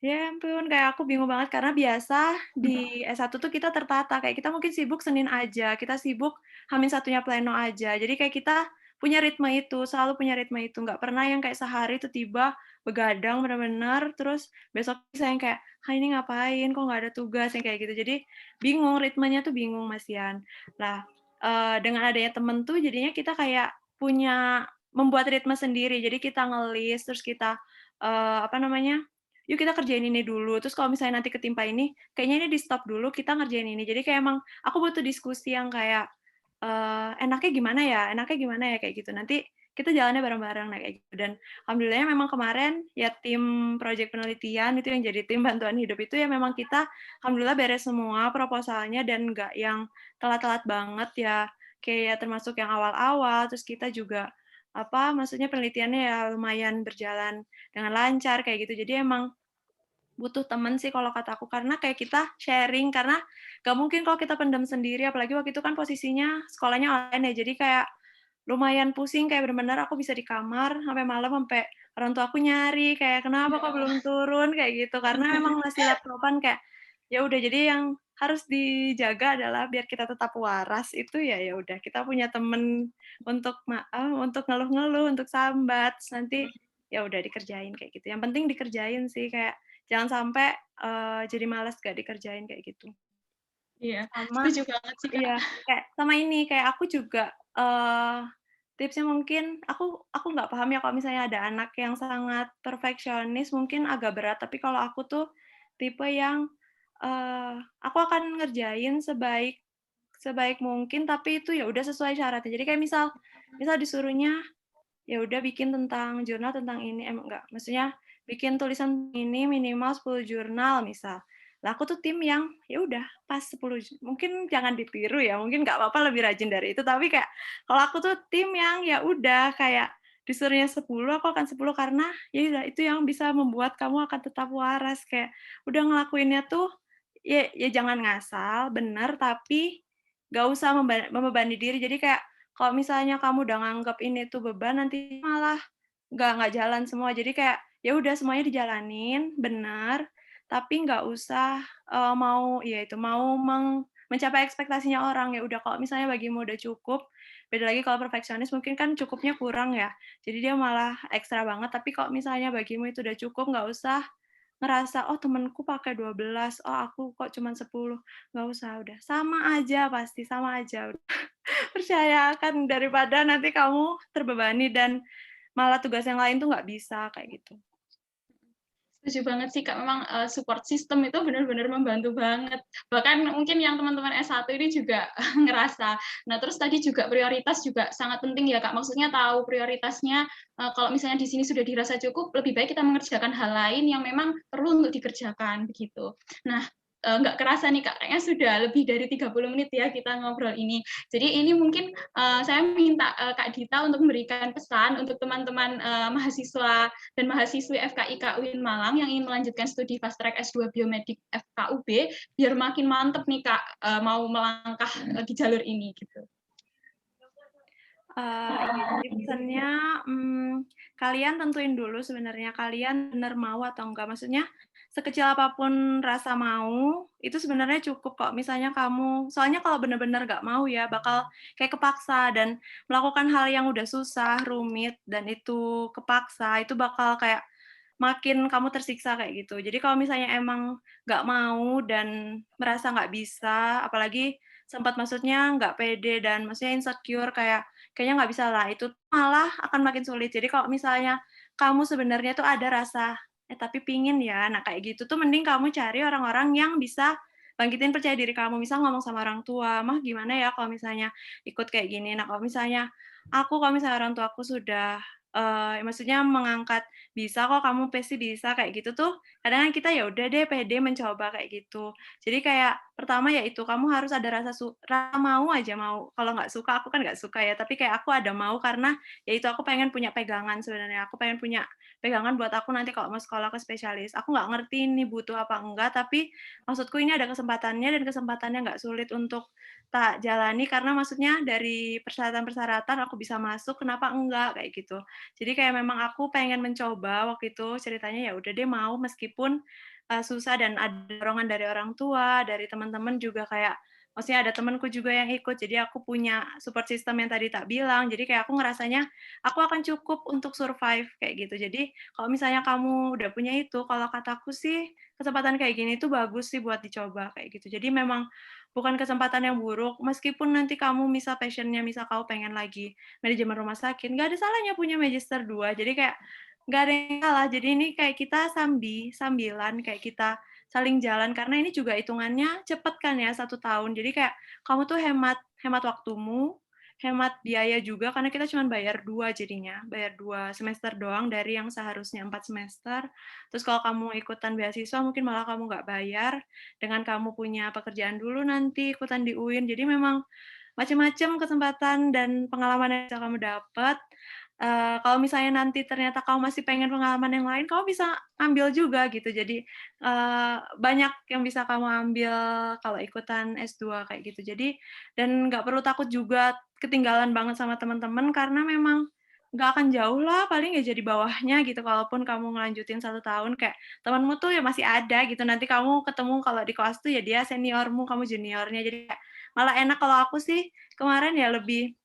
ya ampun kayak aku bingung banget karena biasa di S1 tuh kita tertata, kayak kita mungkin sibuk Senin aja, kita sibuk H-1-nya pleno aja. Jadi kayak kita punya ritme itu, selalu punya ritme itu, nggak pernah yang kayak sehari tuh tiba begadang bener-bener, terus besok bisa yang kayak, "Ah, ini ngapain, kok nggak ada tugas?" Yang kayak gitu. Jadi bingung, ritmenya tuh bingung, Mas Yan. Lah, dengan adanya temen tuh jadinya kita kayak membuat ritme sendiri. Jadi kita nge-list, terus kita, apa namanya, "Yuk kita kerjain ini dulu," terus kalau misalnya nanti ketimpa ini, "Kayaknya ini di-stop dulu, kita ngerjain ini." Jadi kayak emang aku butuh diskusi yang kayak, "Enaknya gimana ya?" Kayak gitu. Nanti kita jalannya bareng-bareng, nah kayak gitu. Dan alhamdulillahnya memang kemarin ya tim project penelitian itu yang jadi tim bantuan hidup itu ya memang kita alhamdulillah beres semua proposalnya dan nggak yang telat-telat banget ya, kayak termasuk yang awal-awal, terus kita juga, apa, maksudnya penelitiannya ya lumayan berjalan dengan lancar, kayak gitu. Jadi emang butuh temen sih kalau kata aku, karena kayak kita sharing, karena nggak mungkin kalau kita pendam sendiri, apalagi waktu itu kan posisinya sekolahnya online ya, jadi kayak lumayan pusing, kayak bener-bener aku bisa di kamar sampai malam, sampai orang tua aku nyari, kayak, "Kenapa kok belum turun?" Kayak gitu, karena memang masih laptopan kayak ya udah jadi yang harus dijaga adalah biar kita tetap waras itu ya udah kita punya temen untuk untuk ngeluh-ngeluh, untuk sambat, terus nanti ya udah dikerjain kayak gitu. Yang penting dikerjain sih, kayak jangan sampai, jadi malas gak dikerjain kayak gitu. Iya, Sama setuju banget sih, Kak. iya, kayak sama ini, kayak aku juga, tipsnya mungkin aku nggak paham ya kalau misalnya ada anak yang sangat perfeksionis mungkin agak berat, tapi kalau aku tuh tipe yang, aku akan ngerjain sebaik sebaik mungkin, tapi itu ya udah sesuai syaratnya. Jadi kayak misal misal disuruhnya ya udah bikin tentang jurnal tentang ini, enggak, maksudnya bikin tulisan ini minimal 10 jurnal misal. Lah aku tuh tim yang, ya udah pas 10 mungkin jangan ditiru ya, mungkin nggak apa-apa lebih rajin dari itu, tapi kayak kalau aku tuh tim yang ya udah kayak disuruhnya 10 aku akan 10 karena ya udah itu yang bisa membuat kamu akan tetap waras, kayak udah ngelakuinnya tuh ya jangan ngasal, bener, tapi nggak usah membebani diri. Jadi kayak kalau misalnya kamu udah nganggep ini tuh beban, nanti malah nggak jalan semua. Jadi kayak, ya udah semuanya dijalanin, bener, tapi nggak usah, mau ya itu, mau mencapai ekspektasinya orang. Ya udah kalau misalnya bagimu udah cukup, beda lagi kalau perfeksionis mungkin kan cukupnya kurang ya, jadi dia malah ekstra banget. Tapi kalau misalnya bagimu itu udah cukup, nggak usah ngerasa, "Oh temenku pakai 12, oh aku kok cuman 10." Nggak usah, udah sama aja pasti, sama aja. Percayakan daripada nanti kamu terbebani dan malah tugas yang lain tuh nggak bisa, kayak gitu. Setuju banget sih, Kak, memang, support system itu benar-benar membantu banget. Bahkan mungkin yang teman-teman S1 ini juga ngerasa. Nah, terus tadi juga prioritas juga sangat penting ya, Kak, maksudnya tahu prioritasnya, kalau misalnya di sini sudah dirasa cukup, lebih baik kita mengerjakan hal lain yang memang perlu untuk dikerjakan, begitu. Nah, nggak kerasa nih, Kak, kayaknya sudah lebih dari 30 menit ya kita ngobrol ini. Jadi ini mungkin, saya minta, Kak Dita untuk memberikan pesan untuk teman-teman, mahasiswa dan mahasiswi FKIK UIN Malang yang ingin melanjutkan studi fast track S2 Biomedik FKUB biar makin mantep nih Kak, mau melangkah di jalur ini gitu. Iya, jadi pesannya, kalian tentuin dulu sebenarnya kalian bener mau atau enggak. Maksudnya sekecil apapun rasa mau, itu sebenarnya cukup kok. Misalnya kamu soalnya kalau bener-bener nggak mau ya bakal kayak kepaksa dan melakukan hal yang udah susah, rumit, dan itu kepaksa, itu bakal kayak makin kamu tersiksa kayak gitu. Jadi kalau misalnya emang nggak mau dan merasa nggak bisa, apalagi sempat maksudnya nggak pede dan maksudnya insecure kayak, "Kayaknya nggak bisa lah," itu malah akan makin sulit. Jadi kalau misalnya kamu sebenarnya tuh ada rasa, tapi pingin ya." Nah, kayak gitu tuh mending kamu cari orang-orang yang bisa bangkitin percaya diri kamu. Misal ngomong sama orang tua, "Mah, gimana ya kalau misalnya ikut kayak gini?" Nah, kalau misalnya orang tuaku sudah, maksudnya mengangkat, "Bisa kok, kamu pasti bisa," kayak gitu tuh, kadang kan kita ya udah deh pede mencoba kayak gitu. Jadi kayak pertama ya itu, kamu harus ada rasa mau aja mau, kalau nggak suka, aku kan nggak suka ya, tapi kayak aku ada mau karena ya itu aku pengen punya pegangan sebenarnya, aku pengen punya pegangan buat aku nanti kalau mau sekolah ke spesialis. Aku nggak ngerti ini butuh apa enggak, tapi maksudku ini ada kesempatannya dan kesempatannya nggak sulit untuk tak jalani karena maksudnya dari persyaratan-persyaratan aku bisa masuk, kenapa enggak, kayak gitu. Jadi kayak memang aku pengen mencoba waktu itu ceritanya ya udah deh mau meskipun, susah dan ada dorongan dari orang tua, dari teman-teman juga kayak maksudnya ada temenku juga yang ikut, jadi aku punya support system yang tadi tak bilang, jadi kayak aku ngerasanya aku akan cukup untuk survive kayak gitu. Jadi kalau misalnya kamu udah punya itu, kalau kataku sih kesempatan kayak gini tuh bagus sih buat dicoba kayak gitu. Jadi memang bukan kesempatan yang buruk, meskipun nanti kamu misal passion-nya misal kamu pengen lagi manajemen rumah sakit, nggak ada salahnya punya magister 2. Jadi kayak nggak ada yang salah. Jadi ini kayak kita sambilan, kayak kita saling jalan, karena ini juga hitungannya cepet kan ya, 1 tahun. Jadi kayak kamu tuh hemat hemat waktumu, hemat biaya juga, karena kita cuma bayar 2 jadinya, bayar 2 semester doang dari yang seharusnya 4 semester. Terus kalau kamu ikutan beasiswa mungkin malah kamu nggak bayar, dengan kamu punya pekerjaan dulu nanti ikutan di UIN. Jadi memang macam-macam kesempatan dan pengalaman yang bisa kamu dapat. Kalau misalnya nanti ternyata kamu masih pengen pengalaman yang lain, kamu bisa ambil juga gitu. Jadi, banyak yang bisa kamu ambil kalau ikutan S2 kayak gitu. Jadi dan nggak perlu takut juga ketinggalan banget sama teman-teman karena memang nggak akan jauh lah, paling ya jadi bawahnya gitu, kalaupun kamu ngelanjutin 1 tahun, kayak temanmu tuh ya masih ada gitu, nanti kamu ketemu kalau di kelas tuh ya dia seniormu, kamu juniornya, jadi kayak malah enak. Kalau aku sih kemarin ya lebih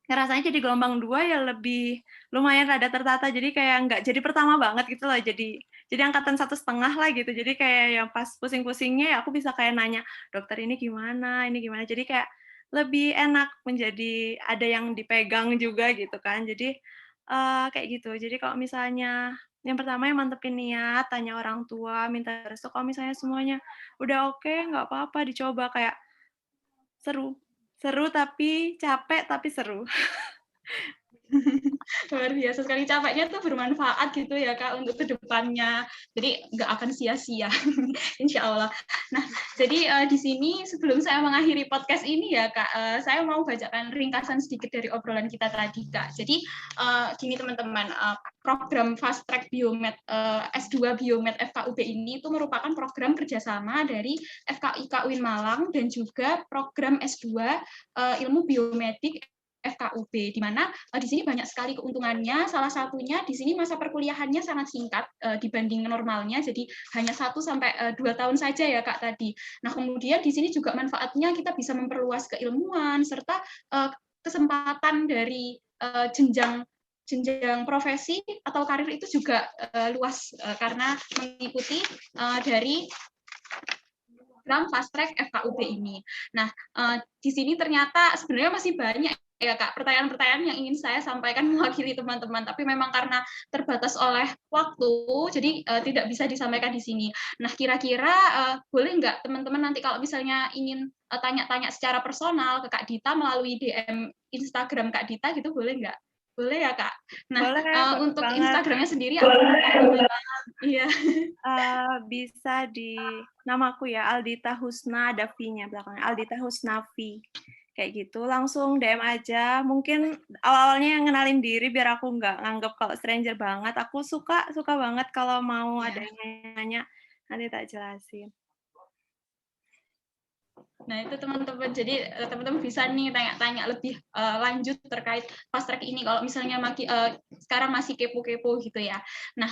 ngerasanya jadi gelombang 2 ya lebih lumayan rada tertata, jadi kayak nggak jadi pertama banget gitu loh, jadi angkatan 1,5 lah gitu. Jadi kayak yang pas pusing-pusingnya ya aku bisa kayak nanya, "Dokter ini gimana ini gimana?" Jadi kayak lebih enak, menjadi ada yang dipegang juga gitu kan. Jadi, kayak gitu. Jadi kalau misalnya yang pertama ya mantepin niat, tanya orang tua, minta restu, kalau misalnya semuanya udah oke, nggak apa-apa dicoba, kayak seru. Seru tapi capek, tapi seru. Luar biasa sekali, capeknya tuh bermanfaat gitu ya Kak untuk kedepannya. Jadi nggak akan sia-sia, insya Allah. Nah, jadi di sini sebelum saya mengakhiri podcast ini ya Kak, saya mau bacakan ringkasan sedikit dari obrolan kita tadi Kak. Jadi gini teman-teman, program Fast Track Biomed S2 Biomed FKUB ini itu merupakan program kerjasama dari FKIK UIN Malang dan juga program S2 Ilmu Biomedik FKUB, di mana di sini banyak sekali keuntungannya. Salah satunya di sini masa perkuliahannya sangat singkat dibanding normalnya, jadi hanya 1 sampai 2 tahun saja ya Kak tadi. Nah kemudian di sini juga manfaatnya kita bisa memperluas keilmuan serta kesempatan dari jenjang profesi atau karir itu juga luas karena mengikuti dari program Fast Track FKUB ini. Nah, di sini ternyata sebenarnya masih banyak ya Kak, pertanyaan-pertanyaan yang ingin saya sampaikan mewakili teman-teman, tapi memang karena terbatas oleh waktu, jadi tidak bisa disampaikan di sini. Nah, kira-kira boleh nggak teman-teman nanti kalau misalnya ingin tanya-tanya secara personal ke Kak Dita melalui DM Instagram Kak Dita gitu, boleh nggak? Boleh ya Kak? Nah, Boleh, boleh untuk banget. Instagramnya sendiri, iya. Bisa di namaku ya, Aldita Husna, ada V-nya belakangnya, Aldita Husnavi, kayak gitu. Langsung DM aja, mungkin awal-awalnya yang ngenalin diri biar aku nggak nganggep kalau stranger banget. Aku suka banget kalau mau ada Ya. yang nanya, nanti tak jelasin. Nah, itu teman-teman. Jadi teman-teman bisa nih tanya-tanya lebih lanjut terkait fast track ini kalau misalnya sekarang masih kepo-kepo gitu ya. Nah,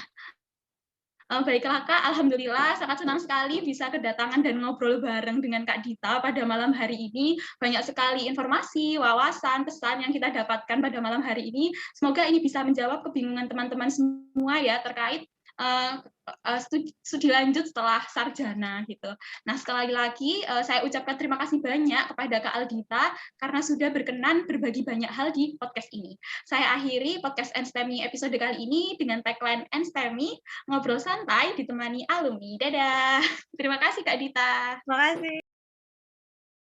baiklah Kak, alhamdulillah sangat senang sekali bisa kedatangan dan ngobrol bareng dengan Kak Dita pada malam hari ini. Banyak sekali informasi, wawasan, pesan yang kita dapatkan pada malam hari ini. Semoga ini bisa menjawab kebingungan teman-teman semua ya terkait studi lanjut setelah sarjana gitu. Nah, sekali lagi saya ucapkan terima kasih banyak kepada Kak Aldita karena sudah berkenan berbagi banyak hal di podcast ini. Saya akhiri podcast Enstemi episode kali ini dengan tagline Enstemi, ngobrol santai ditemani alumni. Dadah. Terima kasih Kak Dita. Makasih.